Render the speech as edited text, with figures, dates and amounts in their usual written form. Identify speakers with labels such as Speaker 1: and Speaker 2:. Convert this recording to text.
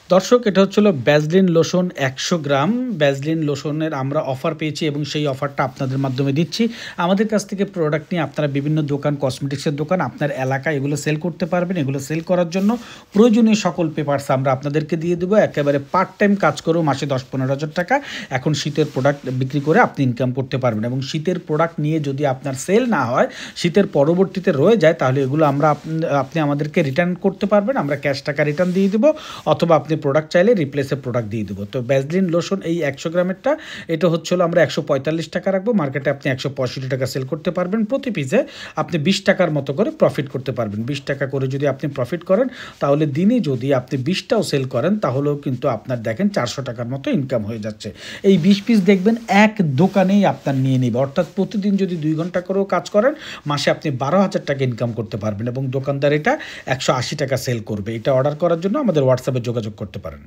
Speaker 1: দর্শক, এটা হচ্ছিল ভ্যাসলিন লোশন ১০০ গ্রাম। ভ্যাসলিন লোশনের আমরা অফার পেয়েছি এবং সেই অফারটা আপনাদের মাধ্যমে দিচ্ছি। আমাদের কাছ থেকে প্রোডাক্ট নিয়ে আপনারা বিভিন্ন দোকান, কসমেটিক্সের দোকান, আপনার এলাকায় এগুলো সেল করতে পারবেন। এগুলো সেল করার জন্য প্রয়োজনীয় সকল পেপারস আমরা আপনাদেরকে দিয়ে দেবো। একেবারে পার্ট টাইম কাজ করেও মাসে ১০-১৫ হাজার টাকা এখন শীতের প্রোডাক্ট বিক্রি করে আপনি ইনকাম করতে পারবেন। এবং শীতের প্রোডাক্ট নিয়ে যদি আপনার সেল না হয়, শীতের পরবর্তীতে রয়ে যায়, তাহলে এগুলো আপনি আমাদেরকে রিটার্ন করতে পারবেন। আমরা ক্যাশ টাকা রিটার্ন দিয়ে দেবো, অথবা আপনি প্রোডাক্ট চাইলে রিপ্লেসে প্রোডাক্ট দিয়ে দেবো। তো ভ্যাসলিন লোশন এই ১০০ গ্রামেরটা, এটা হচ্ছিল আমরা ১৪৫ টাকা রাখবো। মার্কেটে আপনি ১৬৫ টাকা সেল করতে পারবেন। প্রতি পিসে আপনি ২০ টাকার মতো করে প্রফিট করতে পারবেন। ২০ টাকা করে যদি আপনি প্রফিট করেন, তাহলে দিনে যদি আপনি ২০টাও সেল করেন, তাহলেও কিন্তু আপনার দেখেন ৪০০ টাকার মতো ইনকাম হয়ে যাচ্ছে। এই ২০ পিস দেখবেন এক দোকানেই আপনার নিয়ে নেবে। অর্থাৎ প্রতিদিন যদি ২ ঘন্টা করেও কাজ করেন, মাসে আপনি ১২,০০০ টাকা ইনকাম করতে পারবেন। এবং দোকানদার এটা ১৮০ টাকা সেল করবে। এটা অর্ডার করার জন্য আমাদের হোয়াটসঅ্যাপে যোগাযোগ করতে পারেন।